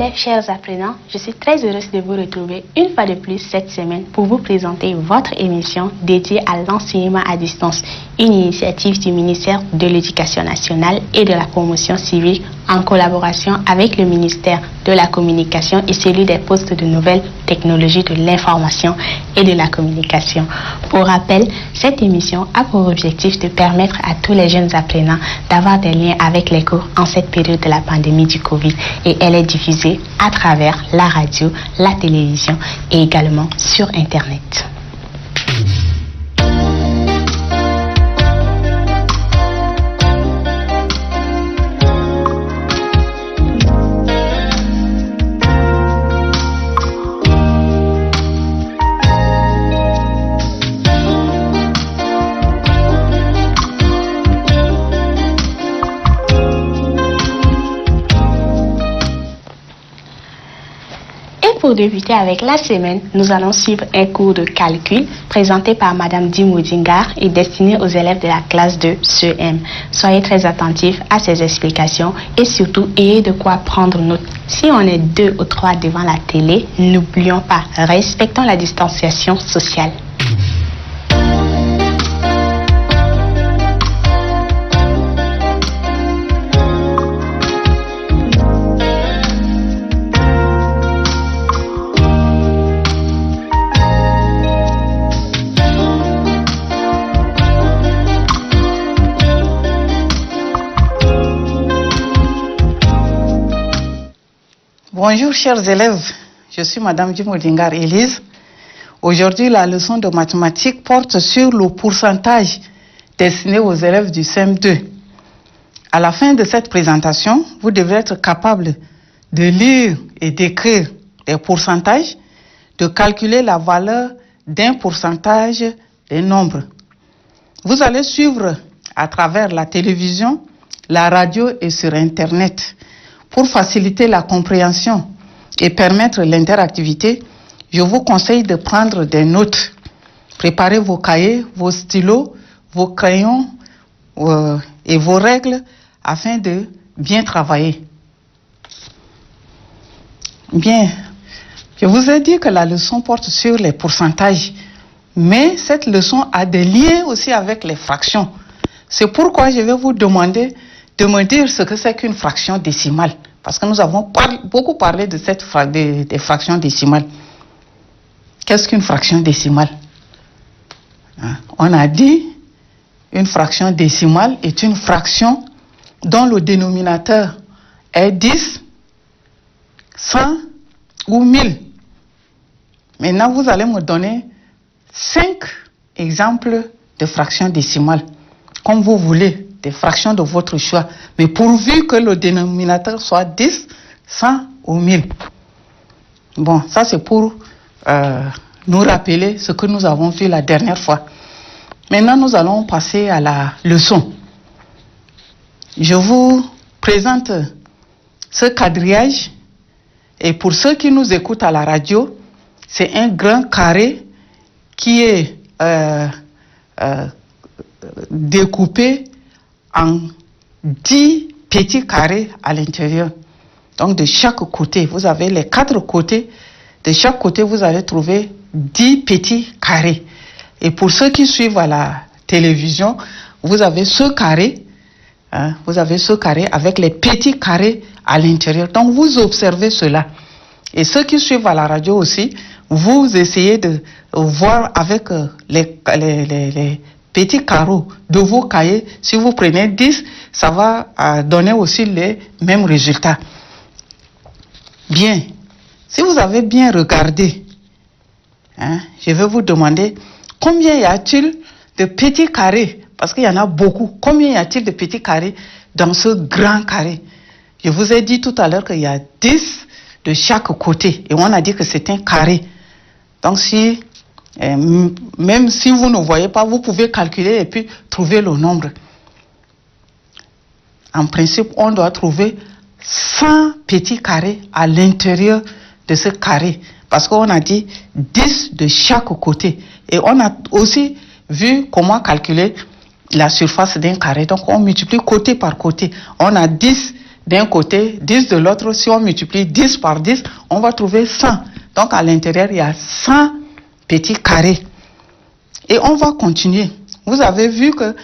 élèves, chers apprenants, je suis très heureuse de vous retrouver une fois de plus cette semaine pour vous présenter votre émission dédiée à l'enseignement à distance, une initiative du ministère de l'Éducation nationale et de la promotion civique en collaboration avec le ministère de la Communication et celui des postes de nouvelles technologies de l'information et de la communication. Pour rappel, cette émission a pour objectif de permettre à tous les jeunes apprenants d'avoir des liens avec les cours en cette période de la pandémie du Covid et elle est diffusée à travers la radio, la télévision et également sur Internet. Pour débuter avec la semaine, nous allons suivre un cours de calcul présenté par Madame Dimodingar et destiné aux élèves de la classe de CEM. Soyez très attentifs à ces explications et surtout ayez de quoi prendre note. Si on est 2 ou 3 devant la télé, n'oublions pas, respectons la distanciation sociale. Bonjour chers élèves, je suis Madame Dimodingar Élise. Aujourd'hui, la leçon de mathématiques porte sur le pourcentage destiné aux élèves du CM2. À la fin de cette présentation, vous devrez être capable de lire et d'écrire des pourcentages, de calculer la valeur d'un pourcentage des nombres. Vous allez suivre à travers la télévision, la radio et sur Internet. Pour faciliter la compréhension et permettre l'interactivité, je vous conseille de prendre des notes. Préparez vos cahiers, vos stylos, vos crayons et vos règles afin de bien travailler. Bien, je vous ai dit que la leçon porte sur les pourcentages, mais cette leçon a des liens aussi avec les fractions. C'est pourquoi je vais vous demander de me dire ce que c'est qu'une fraction décimale. Parce que nous avons beaucoup parlé de des fractions décimales. Qu'est-ce qu'une fraction décimale? On a dit une fraction décimale est une fraction dont le dénominateur est 10, 100 ou 1000. Maintenant, vous allez me donner 5 exemples de fractions décimales, comme vous voulez. Des fractions de votre choix, mais pourvu que le dénominateur soit 10, 100 ou 1000. Bon, ça c'est pour nous rappeler ce que nous avons vu la dernière fois. Maintenant, nous allons passer à la leçon. Je vous présente ce quadrillage et pour ceux qui nous écoutent à la radio, c'est un grand carré qui est découpé en 10 petits carrés à l'intérieur. Donc de chaque côté, vous avez les 4 côtés. De chaque côté, vous allez trouver 10 petits carrés. Et pour ceux qui suivent à la télévision, vous avez ce carré, vous avez ce carré avec les petits carrés à l'intérieur. Donc vous observez cela. Et ceux qui suivent à la radio aussi, vous essayez de voir avec les petits carreaux de vos cahiers. Si vous prenez 10, ça va donner aussi les mêmes résultats. Bien, si vous avez bien regardé, je vais vous demander combien y a-t-il de petits carrés, parce qu'il y en a beaucoup. Combien y a-t-il de petits carrés dans ce grand carré? Je vous ai dit tout à l'heure qu'il y a 10 de chaque côté, et on a dit que c'est un carré. Donc si même si vous ne voyez pas, vous pouvez calculer et puis trouver le nombre. En principe, on doit trouver 100 petits carrés à l'intérieur de ce carré. Parce qu'on a dit 10 de chaque côté. Et on a aussi vu comment calculer la surface d'un carré. Donc on multiplie côté par côté. On a 10 d'un côté, 10 de l'autre. Si on multiplie 10 par 10, on va trouver 100. Donc à l'intérieur, il y a 100 petits carrés. Et on va continuer. Vous avez vu que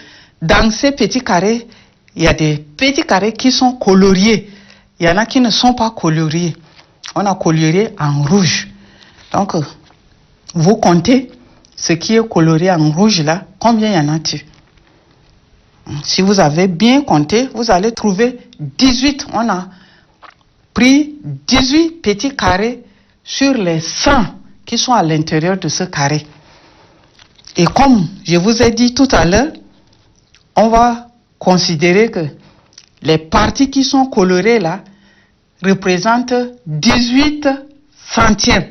dans ces petits carrés, il y a des petits carrés qui sont coloriés. Il y en a qui ne sont pas coloriés. On a colorié en rouge. Donc, vous comptez ce qui est coloré en rouge là, combien y en a-t-il? Si vous avez bien compté, vous allez trouver 18. On a pris 18 petits carrés sur les 100 qui sont à l'intérieur de ce carré. Et comme je vous ai dit tout à l'heure, on va considérer que les parties qui sont colorées là représentent 18 centièmes.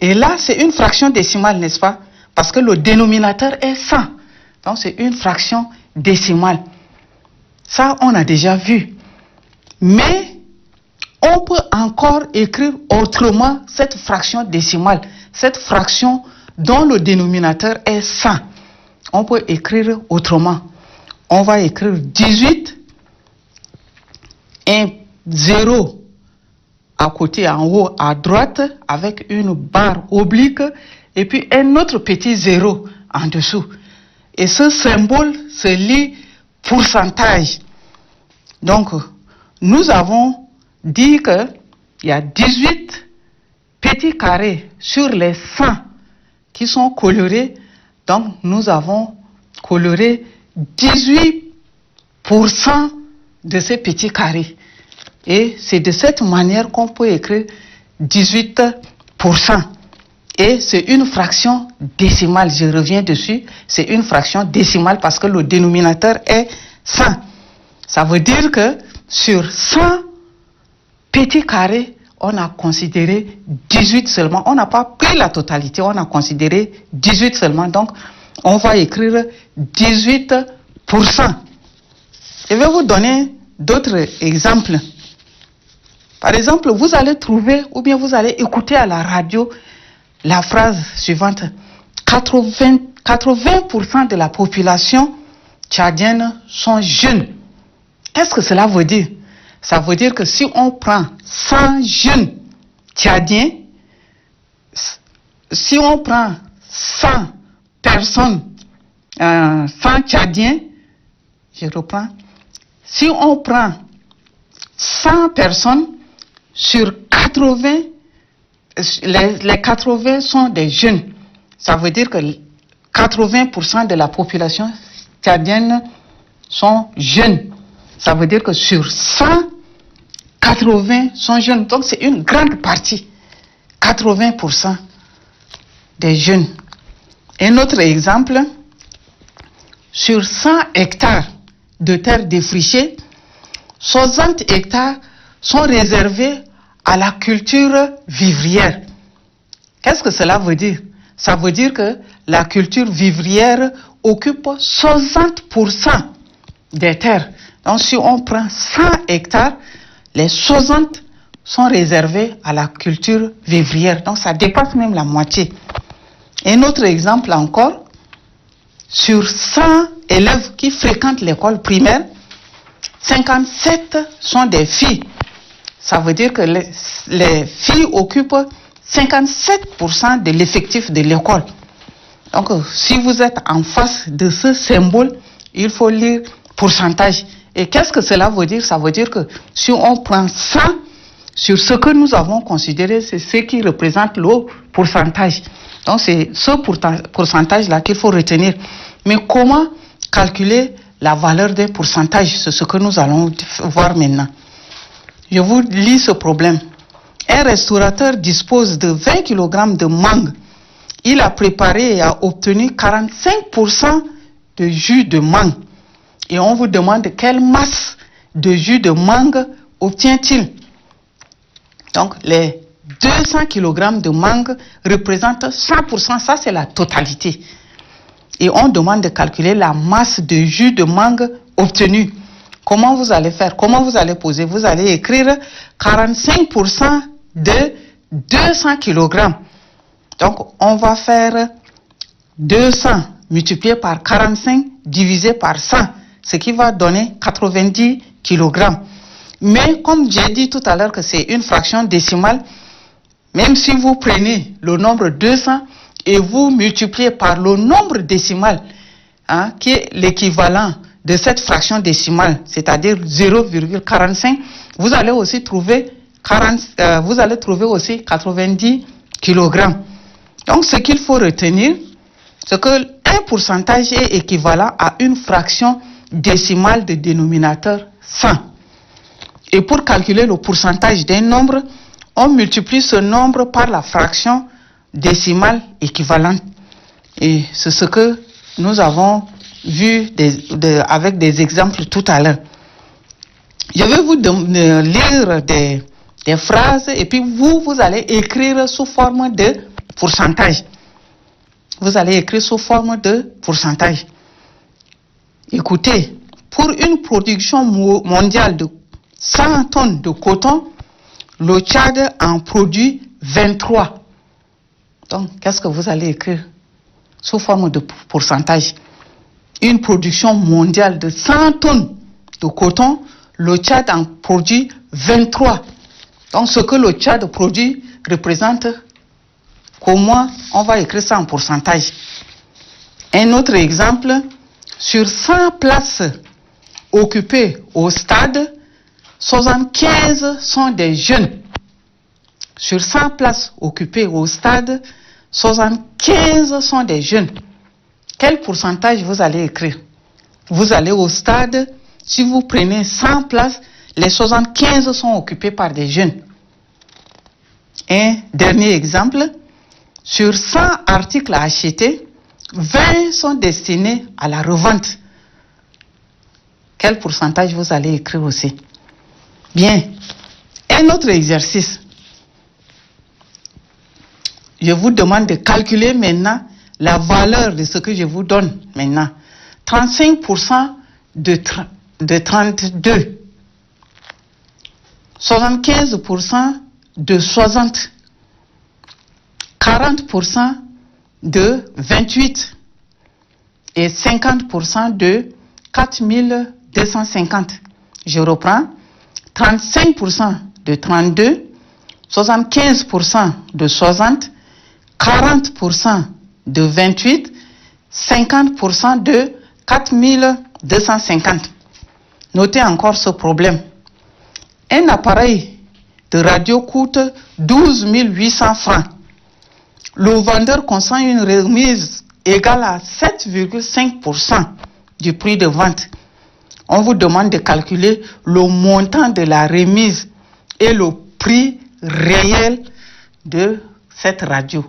Et là, c'est une fraction décimale, n'est-ce pas? Parce que le dénominateur est 100. Donc, c'est une fraction décimale. Ça, on a déjà vu. Mais, on peut encore écrire autrement cette fraction décimale. Cette fraction dont le dénominateur est 100. On peut écrire autrement. On va écrire 18, un 0 à côté, en haut, à droite, avec une barre oblique, et puis un autre petit 0 en dessous. Et ce symbole se lit pourcentage. Donc, nous avons dit qu'il y a 18 petits carrés sur les 100 qui sont colorés. Donc, nous avons coloré 18% de ces petits carrés. Et c'est de cette manière qu'on peut écrire 18%. Et c'est une fraction décimale, je reviens dessus, c'est une fraction décimale parce que le dénominateur est 100. Ça veut dire que sur 100 petits carrés, on a considéré 18 seulement. On n'a pas pris la totalité, on a considéré 18 seulement. Donc, on va écrire 18%. Je vais vous donner d'autres exemples. Par exemple, vous allez trouver ou bien vous allez écouter à la radio la phrase suivante. 80% de la population tchadienne sont jeunes. Qu'est-ce que cela veut dire? Ça veut dire que si on prend 100 jeunes tchadiens, si on prend 100 personnes, 100 tchadiens, je reprends, si on prend 100 personnes sur 80, les 80 sont des jeunes. Ça veut dire que 80% de la population tchadienne sont jeunes. Ça veut dire que sur 100, 80 sont jeunes. Donc c'est une grande partie. 80% des jeunes. Un autre exemple, sur 100 hectares de terres défrichées, 60 hectares sont réservés à la culture vivrière. Qu'est-ce que cela veut dire? Ça veut dire que la culture vivrière occupe 60% des terres. Donc si on prend 100 hectares, les 60 sont réservés à la culture vivrière. Donc ça dépasse même la moitié. Un autre exemple encore, sur 100 élèves qui fréquentent l'école primaire, 57 sont des filles. Ça veut dire que les filles occupent 57% de l'effectif de l'école. Donc, si vous êtes en face de ce symbole, il faut lire pourcentage. Et qu'est-ce que cela veut dire? Ça veut dire que si on prend ça, sur ce que nous avons considéré, c'est ce qui représente le pourcentage. Donc, c'est ce pourcentage-là qu'il faut retenir. Mais comment calculer la valeur des pourcentages? C'est ce que nous allons voir maintenant. Je vous lis ce problème. Un restaurateur dispose de 20 kg de mangue. Il a préparé et a obtenu 45% de jus de mangue. Et on vous demande quelle masse de jus de mangue obtient-il. Donc, les 200 kg de mangue représentent 100%. Ça, c'est la totalité. Et on demande de calculer la masse de jus de mangue obtenue. Comment vous allez faire? Comment vous allez poser? Vous allez écrire 45% de 200 kg. Donc, on va faire 200 multiplié par 45 divisé par 100, ce qui va donner 90 kg. Mais comme j'ai dit tout à l'heure que c'est une fraction décimale, même si vous prenez le nombre 200 et vous multipliez par le nombre décimal, qui est l'équivalent de cette fraction décimale, c'est-à-dire 0,45, vous allez aussi trouver 90 kg. Donc ce qu'il faut retenir, c'est que un pourcentage est équivalent à une fraction décimale de dénominateur 100. Et pour calculer le pourcentage d'un nombre, on multiplie ce nombre par la fraction décimale équivalente. Et c'est ce que nous avons vu avec des exemples tout à l'heure. Je vais vous lire des phrases et puis vous allez écrire sous forme de pourcentage. Vous allez écrire sous forme de pourcentage. Écoutez, pour une production mondiale de 100 tonnes de coton, le Tchad en produit 23. Donc, qu'est-ce que vous allez écrire sous forme de pourcentage? Une production mondiale de 100 tonnes de coton, le Tchad en produit 23. Donc, ce que le Tchad produit représente, comment on va écrire ça en pourcentage? Un autre exemple, sur 100 places occupées au stade, 75 sont des jeunes. Sur 100 places occupées au stade, 75 sont des jeunes. Quel pourcentage vous allez écrire? Vous allez au stade, si vous prenez 100 places, les 75 sont occupés par des jeunes. Un dernier exemple, sur 100 articles achetés, 20 sont destinés à la revente. Quel pourcentage vous allez écrire aussi? Bien, un autre exercice. Je vous demande de calculer maintenant la valeur de ce que je vous donne maintenant. 35% de 32. 75% de 60. 40% de 28. Et 50% de 4250. Je reprends. 35% de 32. 75% de 60. 40% de 28, 50% de 4250. Notez encore ce problème. Un appareil de radio coûte 12 800 francs. Le vendeur consent une remise égale à 7,5% du prix de vente. On vous demande de calculer le montant de la remise et le prix réel de cette radio.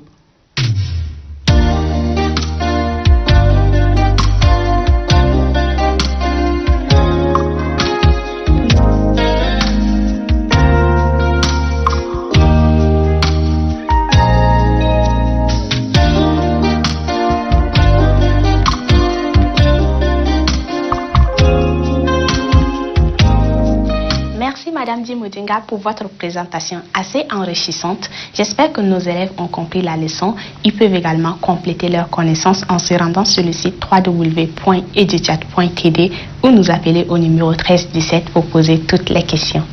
Madame Dimodinga, pour votre présentation assez enrichissante. J'espère que nos élèves ont compris la leçon. Ils peuvent également compléter leurs connaissances en se rendant sur le site www.educhat.td ou nous appeler au numéro 13 17 pour poser toutes les questions.